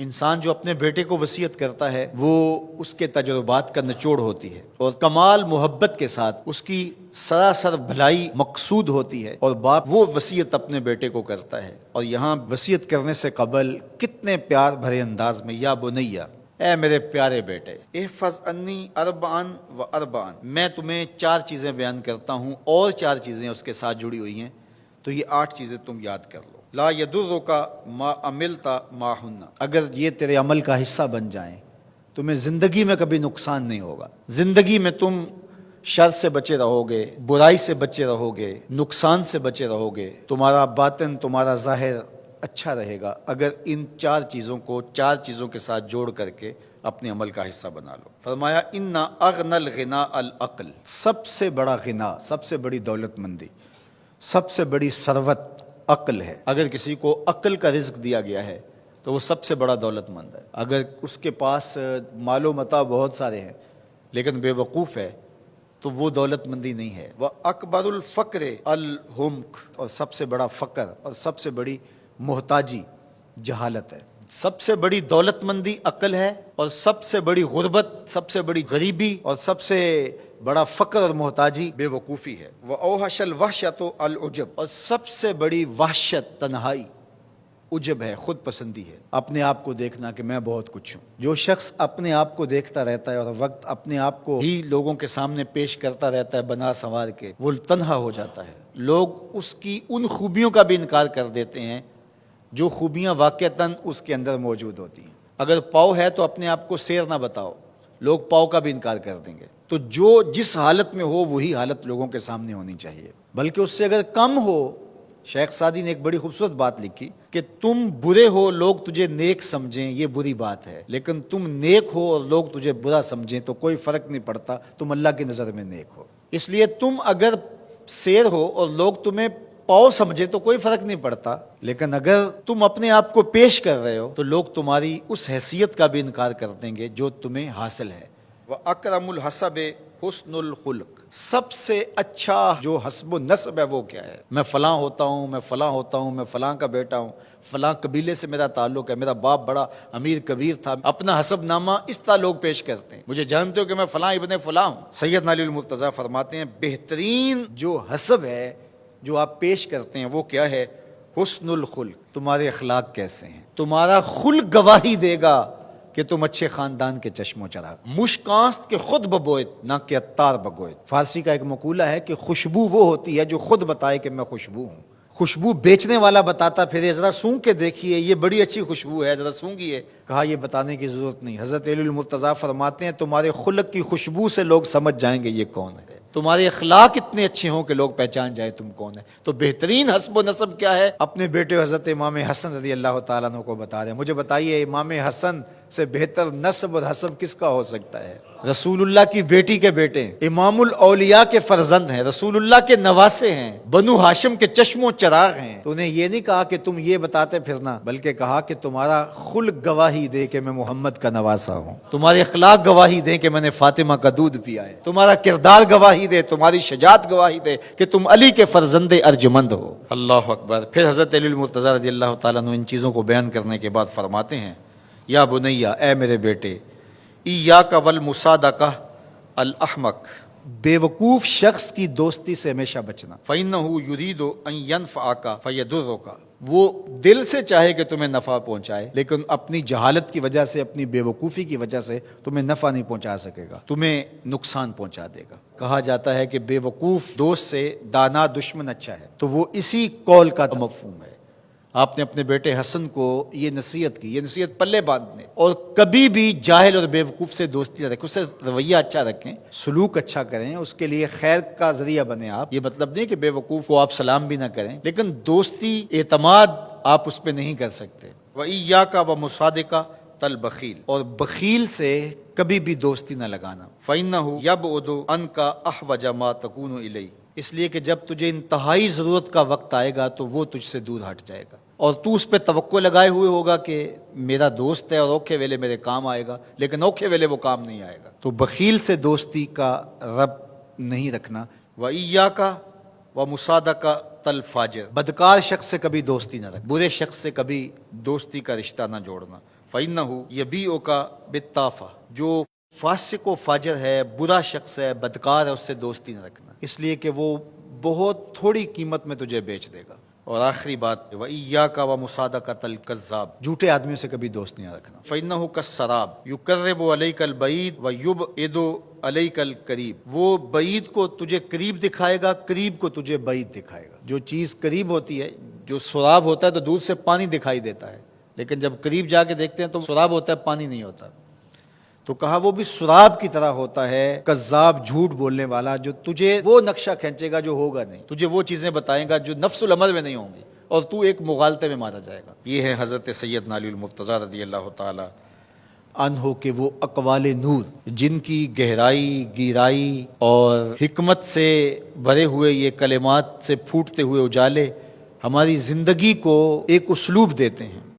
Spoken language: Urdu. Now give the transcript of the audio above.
انسان جو اپنے بیٹے کو وصیت کرتا ہے وہ اس کے تجربات کا نچوڑ ہوتی ہے اور کمال محبت کے ساتھ اس کی سراسر بھلائی مقصود ہوتی ہے، اور باپ وہ وصیت اپنے بیٹے کو کرتا ہے۔ اور یہاں وصیت کرنے سے قبل کتنے پیار بھرے انداز میں یا بنیا، اے میرے پیارے بیٹے، احفظ انی اربعن و اربعن، میں تمہیں 4 چیزیں بیان کرتا ہوں اور 4 چیزیں اس کے ساتھ جڑی ہوئی ہیں، تو یہ 8 چیزیں تم یاد کر لو۔ لا یضرک ما عملت معہن، اگر یہ تیرے عمل کا حصہ بن جائیں تمہیں زندگی میں کبھی نقصان نہیں ہوگا، زندگی میں تم شر سے بچے رہو گے، برائی سے بچے رہو گے، نقصان سے بچے رہو گے، تمہارا باطن تمہارا ظاہر اچھا رہے گا اگر ان 4 چیزوں کو 4 چیزوں کے ساتھ جوڑ کر کے اپنے عمل کا حصہ بنا لو۔ فرمایا ان اغنى الغنى العقل، سب سے بڑا غنا، سب سے بڑی دولت مندی، سب سے بڑی ثروت عقل ہے۔ اگر کسی کو عقل کا رزق دیا گیا ہے تو وہ سب سے بڑا دولت مند ہے۔ اگر اس کے پاس مال و متاع بہت سارے ہیں لیکن بے وقوف ہے تو وہ دولت مندی نہیں ہے۔ وَأَكْبَرُ الْفَقْرِ الْحُمْقُ، اور سب سے بڑا فقر اور سب سے بڑی محتاجی جہالت ہے۔ سب سے بڑی دولت مندی عقل ہے، اور سب سے بڑی غربت، سب سے بڑی غریبی اور سب سے بڑا فقر اور محتاجی بے وقوفی ہے۔ وَأَوْحَشَ الْوَحْشَةُ الْعُجْبُ، اور سب سے بڑی وحشت تنہائی عجب ہے، خود پسندی ہے، اپنے آپ کو دیکھنا کہ میں بہت کچھ ہوں۔ جو شخص اپنے آپ کو دیکھتا رہتا ہے اور وقت اپنے آپ کو ہی لوگوں کے سامنے پیش کرتا رہتا ہے بنا سنوار کے، وہ تنہا ہو جاتا ہے۔ لوگ اس کی ان خوبیوں کا بھی انکار کر دیتے ہیں جو خوبیاں واقعتاً اس کے اندر موجود ہوتی ہیں۔ اگر پاؤ ہے تو اپنے آپ کو سیر نہ بتاؤ، لوگ پاؤ کا بھی انکار کر دیں گے۔ تو جو جس حالت میں ہو وہی حالت لوگوں کے سامنے ہونی چاہیے، بلکہ اس سے اگر کم ہو۔ شیخ سعدی نے ایک بڑی خوبصورت بات لکھی کہ تم برے ہو لوگ تجھے نیک سمجھیں یہ بری بات ہے، لیکن تم نیک ہو اور لوگ تجھے برا سمجھیں تو کوئی فرق نہیں پڑتا، تم اللہ کی نظر میں نیک ہو۔ اس لیے تم اگر سیر ہو اور لوگ تمہیں پاؤ سمجھے تو کوئی فرق نہیں پڑتا، لیکن اگر تم اپنے آپ کو پیش کر رہے ہو تو لوگ تمہاری اس حیثیت کا بھی انکار کر دیں گے جو تمہیں حاصل ہے۔ وَأَكْرَمُ الْحَسَبِ حُسْنُ الْخُلُقِ، سب سے اچھا جو حسب و نسب ہے وہ کیا ہے؟ میں فلاں ہوتا ہوں، میں فلاں ہوتا ہوں، میں فلاں کا بیٹا ہوں، فلاں قبیلے سے میرا تعلق ہے، میرا باپ بڑا امیر کبیر تھا۔ اپنا حسب نامہ اس طرح لوگ پیش کرتے ہیں، مجھے جانتے ہو کہ میں فلاں ابن فلاں ہوں۔ سیدنا علی المرتضیٰ فرماتے ہیں بہترین جو حسب ہے جو آپ پیش کرتے ہیں وہ کیا ہے؟ حسن الخلق، تمہارے اخلاق کیسے ہیں، تمہارا خلق گواہی دے گا کہ تم اچھے خاندان کے چشم و چراغ۔ مشکانست کے خود ببوئت نہ کہ عطار بگوئت۔ فارسی کا ایک مقولہ ہے کہ خوشبو وہ ہوتی ہے جو خود بتائے کہ میں خوشبو ہوں۔ خوشبو بیچنے والا بتاتا پھر ذرا سونگ کے دیکھیے یہ بڑی اچھی خوشبو ہے، ذرا سونگیے، کہا یہ بتانے کی ضرورت نہیں۔ حضرت علی المرتضیٰ فرماتے ہیں تمہارے خلق کی خوشبو سے لوگ سمجھ جائیں گے یہ کون ہے، تمہارے اخلاق اتنے اچھے ہوں کہ لوگ پہچان جائے تم کون ہے۔ تو بہترین حسب و نسب کیا ہے؟ اپنے بیٹے حضرت امام حسن رضی اللہ تعالیٰ عنہ کو بتا رہے ہیں، مجھے بتائیے امام حسن سے بہتر نسب اور حسب کس کا ہو سکتا ہے؟ رسول اللہ کی بیٹی کے بیٹے، امام الاولیاء کے فرزند ہیں، رسول اللہ کے نواسے ہیں، بنو ہاشم کے چشم و چراغ ہیں۔ تو انہیں یہ نہیں کہا کہ تم یہ بتاتے پھرنا، بلکہ کہا کہ تمہارا خلق گواہی دے کہ میں محمد کا نواسا ہوں، تمہارے اخلاق گواہی دیں کہ میں نے فاطمہ کا دودھ پیا ہے، تمہارا کردار گواہی دے، تمہاری شجاعت گواہی دے کہ تم علی کے فرزند ارجمند ہو۔ اللہ اکبر۔ پھر حضرت علی المرتضیٰ رضی اللہ تعالیٰ عنہ ان چیزوں کو بیان کرنے کے بعد فرماتے ہیں یا بنیا، اے میرے بیٹے، ایاک والمصادقہ الاحمق، بے وقوف شخص کی دوستی سے ہمیشہ بچنا۔ فإنہ یرید ان ینفعک فیضرک، وہ دل سے چاہے کہ تمہیں نفع پہنچائے لیکن اپنی جہالت کی وجہ سے، اپنی بے وقوفی کی وجہ سے تمہیں نفع نہیں پہنچا سکے گا، تمہیں نقصان پہنچا دے گا۔ کہا جاتا ہے کہ بے وقوف دوست سے دانا دشمن اچھا ہے، تو وہ اسی قول کا مفہوم ہے۔ آپ نے اپنے بیٹے حسن کو یہ نصیحت کی، یہ نصیحت پلے باندھنے، اور کبھی بھی جاہل اور بے وقوف سے دوستی نہ رکھیں، اس سے رویہ اچھا رکھیں، سلوک اچھا کریں، اس کے لیے خیر کا ذریعہ بنیں آپ۔ یہ مطلب نہیں کہ بے وقوف کو آپ سلام بھی نہ کریں، لیکن دوستی اعتماد آپ اس پہ نہیں کر سکتے۔ وَإِيَّاكَ وَمُصَادِقَةَ الْبَخِيلِ، اور بخیل سے کبھی بھی دوستی نہ لگانا۔ فَإِنَّهُ يَبْعُدُ عَنْكَ أَحْوَجَ مَا تَكُونُ إِلَيْهِ، اس لیے کہ جب تجھے انتہائی ضرورت کا وقت آئے گا تو وہ تجھ سے دور ہٹ جائے گا، اور تو اس پہ توقع لگائے ہوئے ہوگا کہ میرا دوست ہے اور اوکھے ویلے میرے کام آئے گا، لیکن اوکھے ویلے وہ کام نہیں آئے گا۔ تو بخیل سے دوستی کا رب نہیں رکھنا۔ وَإِيَّاكَ وَمُصَادَقَةَ الْفَاجِرِ، بدکار شخص سے کبھی دوستی نہ رکھ، برے شخص سے کبھی دوستی کا رشتہ نہ جوڑنا۔ فَإِنَّهُ يَبِيعُكَ بِالطَّافَةِ، جو فاسق و فاجر ہے، برا شخص ہے، بدکار ہے، اس سے دوستی نہ رکھنا، اس لیے کہ وہ بہت تھوڑی قیمت میں تجھے بیچ دے گا۔ اور آخری بات، وَإِيَّاكَ وَمُصَادَقَةَ الْكَذَّابِ، جھوٹے آدمیوں سے کبھی دوست نہیں رکھنا۔ فَإِنَّهُ كَالسَّرَابِ يُقَرِّبُ عَلَيْكَ الْبَعِيدَ وَيُبْعِدُ عَلَيْكَ الْقَرِيبَ، وہ بعید کو تجھے قریب دکھائے گا، قریب کو تجھے بعید دکھائے گا۔ جو چیز قریب ہوتی ہے، جو سراب ہوتا ہے تو دور سے پانی دکھائی دیتا ہے، لیکن جب قریب جا کے دیکھتے ہیں تو سراب ہوتا ہے، پانی نہیں ہوتا۔ تو کہا وہ بھی سراب کی طرح ہوتا ہے، کذاب، جھوٹ بولنے والا، جو تجھے وہ نقشہ کھینچے گا جو ہوگا نہیں، تجھے وہ چیزیں بتائے گا جو نفس العمل میں نہیں ہوں گی، اور تو ایک مغالطے میں مارا جائے گا۔ یہ ہے حضرت سیدنا علی المرتضیٰ رضی اللہ تعالی عنہ کے وہ اقوال نور، جن کی گہرائی، گیرائی اور حکمت سے بھرے ہوئے یہ کلمات سے پھوٹتے ہوئے اجالے ہماری زندگی کو ایک اسلوب دیتے ہیں۔